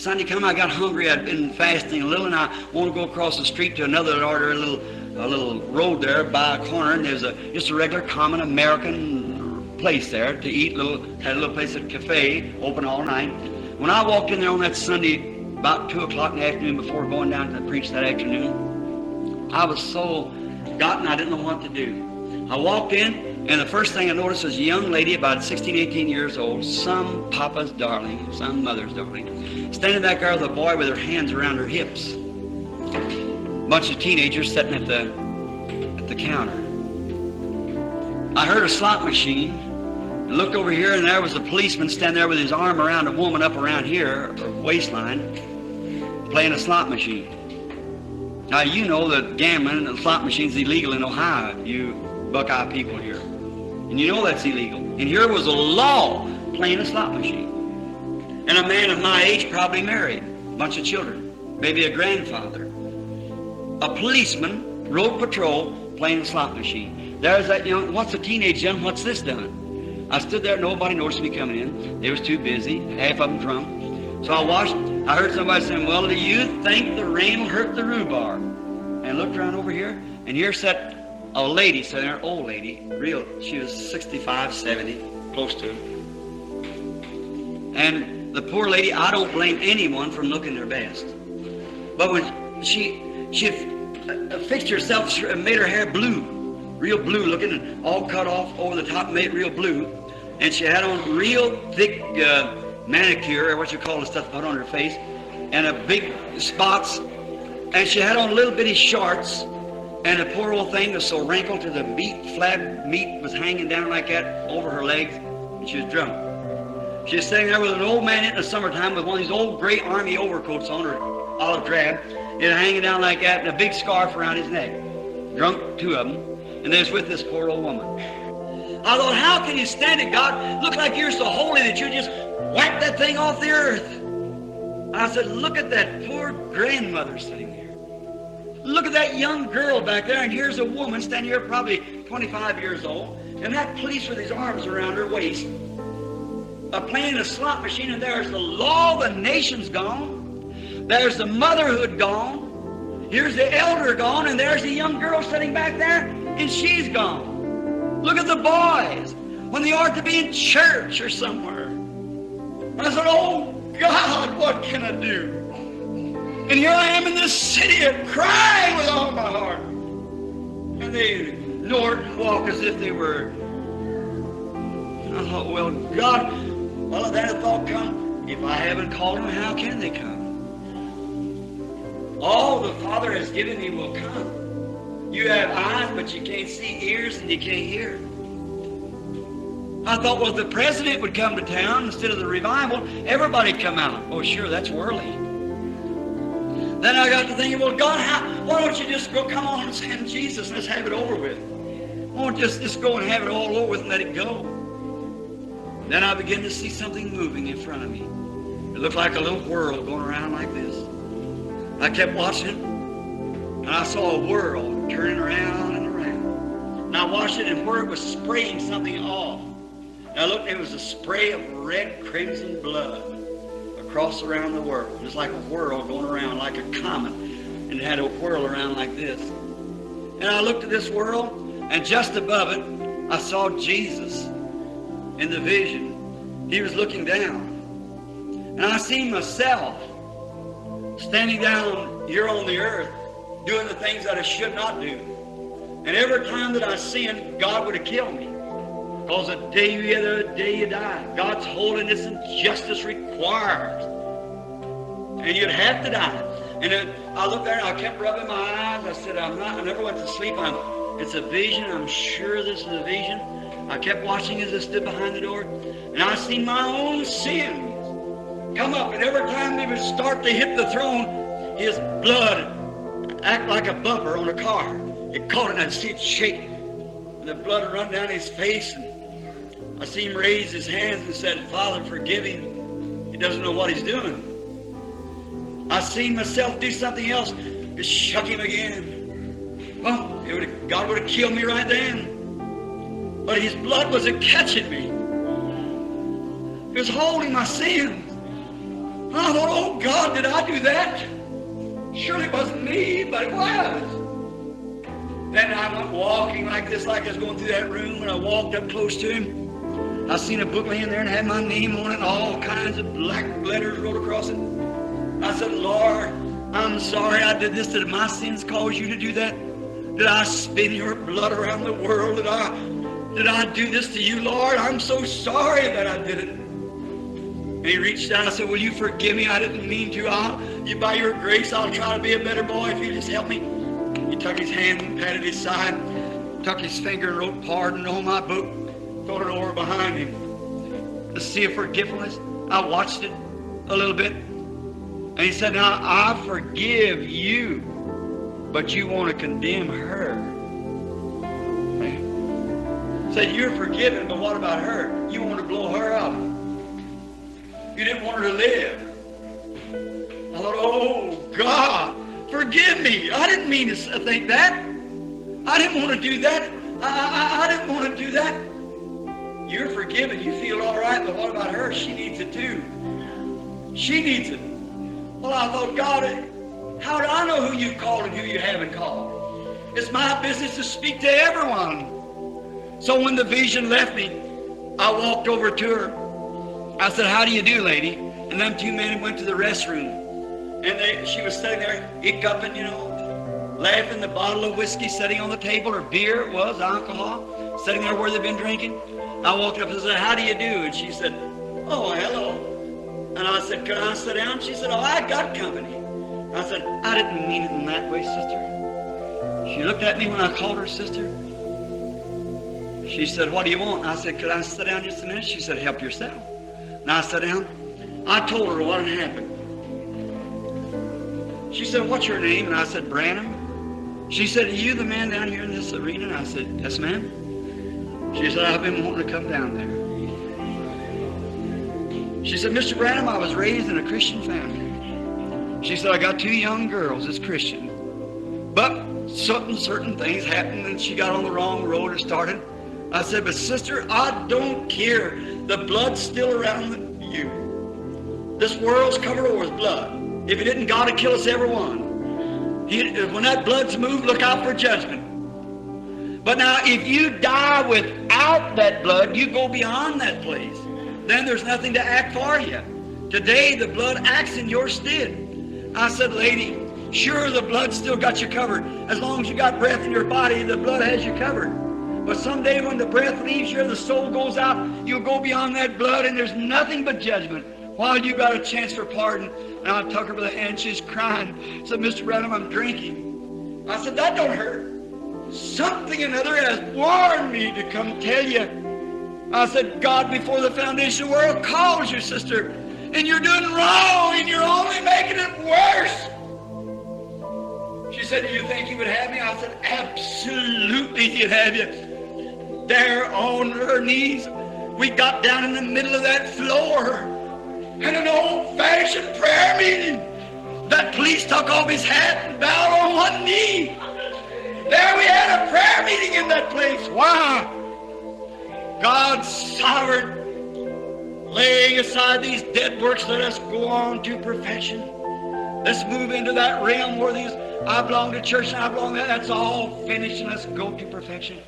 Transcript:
Sunday come, I got hungry. I'd been fasting a little, and I wanted to go across the street to another and order a little road there by a corner, and there's just a regular common American place there to eat. Had a little place at a cafe, open all night. When I walked in there on that Sunday, about 2 o'clock in the afternoon, before going down to preach that afternoon, I was so gotten I didn't know what to do. I walked in, and the first thing I noticed was a young lady about 16, 18 years old, some papa's darling, some mother's darling, standing back there with a boy with her hands around her hips. A bunch of teenagers sitting at the counter. I heard a slot machine, and looked over here, and there was a policeman standing there with his arm around a woman up around here, her waistline, playing a slot machine. Now, you know that gambling and slot machines is illegal in Ohio, you Buckeye people here. And you know that's illegal. And here was a law playing a slot machine. And a man of my age probably married, a bunch of children, maybe a grandfather. A policeman, road patrol, playing a slot machine. There's that young, what's a teenage young, what's this done? I stood there, nobody noticed me coming in. They was too busy, half of them drunk. So I heard somebody saying, well, do you think the rain will hurt the rhubarb? And I looked around over here, and here sat a lady sitting there, old lady, real, she was 65, 70, close to it. And the poor lady, I don't blame anyone from looking their best. But when she fixed herself, she made her hair blue, real blue looking, and all cut off over the top, made real blue. And she had on real thick manicure, or what you call the stuff put on her face, and a big spots. And she had on little bitty shorts. And the poor old thing was so wrinkled to the flab meat was hanging down like that over her legs, and she was drunk. She was sitting there with an old man in the summertime with one of these old gray army overcoats on her, olive drab, it hanging down like that, and a big scarf around his neck. Drunk, 2 of them, and they was with this poor old woman. I thought, how can you stand it, God? Look like you're so holy that you just wipe that thing off the earth. I said, look at that poor grandmother sitting there. Look at that young girl back there, and here's a woman standing here probably 25 years old, and that police with his arms around her waist, playing a slot machine, and there's the law of the nations gone. There's the motherhood gone. Here's the elder gone, and there's the young girl sitting back there, and she's gone. Look at the boys, when they ought to be in church or somewhere. And I said, oh God, what can I do? And here I am in this city crying with all my heart. And they Lord walk as if they were. I thought, well, God, well, then a thought come, if I haven't called them, how can they come? All the Father has given me will come. You have eyes, but you can't see, ears, and you can't hear. I thought, well, if the president would come to town instead of the revival, everybody'd come out. Oh, sure, that's worldly. Then I got to thinking, well, God, why don't you just go, come on and send Jesus and let's have it over with. Why don't you just go and have it all over with and let it go? Then I began to see something moving in front of me. It looked like a little whirl going around like this. I kept watching, and I saw a whirl turning around and around. And I watched it, and where it was spraying something off. And I looked, and it was a spray of red crimson blood across around the world. It was like a whirl going around like a comet, and it had a whirl around like this. And I looked at this whirl, and just above it I saw Jesus in the vision. He was looking down, and I seen myself standing down here on the earth doing the things that I should not do. And every time that I sinned, God would have killed me. Because the day you die, God's holiness and justice requires. And you'd have to die. And then I looked there and I kept rubbing my eyes. I said, I never went to sleep. It's a vision. I'm sure this is a vision. I kept watching as I stood behind the door. And I seen my own sins come up. And every time they would start to hit the throne, his blood act like a bumper on a car. It caught it and I'd see it shake. And the blood would run down his face. And I see him raise his hands and said, Father, forgive him. He doesn't know what he's doing. I seen myself do something else. It shook him again. Well, God would have killed me right then. But his blood wasn't catching me. It was holding my sins. I thought, oh God, did I do that? Surely it wasn't me, but it was. Then I went walking like this, like I was going through that room, and I walked up close to him. I seen a book laying there and had my name on it, and all kinds of black letters wrote across it. I said, Lord, I'm sorry I did this. Did my sins cause you to do that? Did I spin your blood around the world? Did I do this to you, Lord? I'm so sorry that I did it. And he reached down and said, will you forgive me? I didn't mean to. By your grace, I'll try to be a better boy if you just help me. He took his hand and patted his side, took his finger and wrote pardon on my book, threw it over behind him. The sea of forgetfulness. I watched it a little bit. And he said, now I forgive you, but you want to condemn her. He said, you're forgiven, but what about her? You want to blow her up. You didn't want her to live. I thought, oh God, forgive me. I didn't mean to think that. I didn't want to do that. I didn't want to do that. You're forgiven. You feel all right, but what about her? She needs it too. She needs it. Well, I thought, God, how do I know who you've called and who you haven't called? It's my business to speak to everyone. So when the vision left me, I walked over to her. I said, how do you do, lady? And them two men went to the restroom. And she was sitting there, hiccuping, laughing, the bottle of whiskey sitting on the table, or beer, it was, alcohol, sitting there where they've been drinking. I walked up and said, how do you do? And she said, oh, hello. And I said, could I sit down? She said, oh, I got company. I said, I didn't mean it in that way, sister. She looked at me when I called her sister. She said, what do you want? I said, could I sit down just a minute? She said, help yourself. And I sat down. I told her what had happened. She said, what's your name? And I said, Branham. She said, are you the man down here in this arena? And I said, yes, ma'am. She said, I've been wanting to come down there. She said, Mr. Branham, I was raised in a Christian family. She said, I got 2 young girls that's Christian. But certain things happened and she got on the wrong road and started. I said, but sister, I don't care. The blood's still around you. This world's covered over with blood. If it didn't, God would kill us every one. When that blood's moved, look out for judgment. But now, if you die without that blood, you go beyond that place. Then there's nothing to act for you. Today, the blood acts in your stead. I said, lady, sure, the blood still got you covered. As long as you got breath in your body, the blood has you covered. But someday when the breath leaves you, the soul goes out, you'll go beyond that blood, and there's nothing but judgment. While you got a chance for pardon. And I took her by the hand, she's crying. I said, Mr. Branham, I'm drinking. I said, that don't hurt. Something or another has warned me to come tell you. I said, God before the foundation of the world calls you, sister. And you're doing wrong, and you're only making it worse. She said, do you think he would have me? I said, absolutely he'd have you. There on her knees, we got down in the middle of that floor. And an old-fashioned prayer meeting. That priest took off his hat and bowed on one knee. There we had a prayer meeting in that place. Why? God's sovereign, laying aside these dead works, let us go on to perfection. Let's move into that realm where these, I belong to church and I belong to that. That's all finished, and let's go to perfection.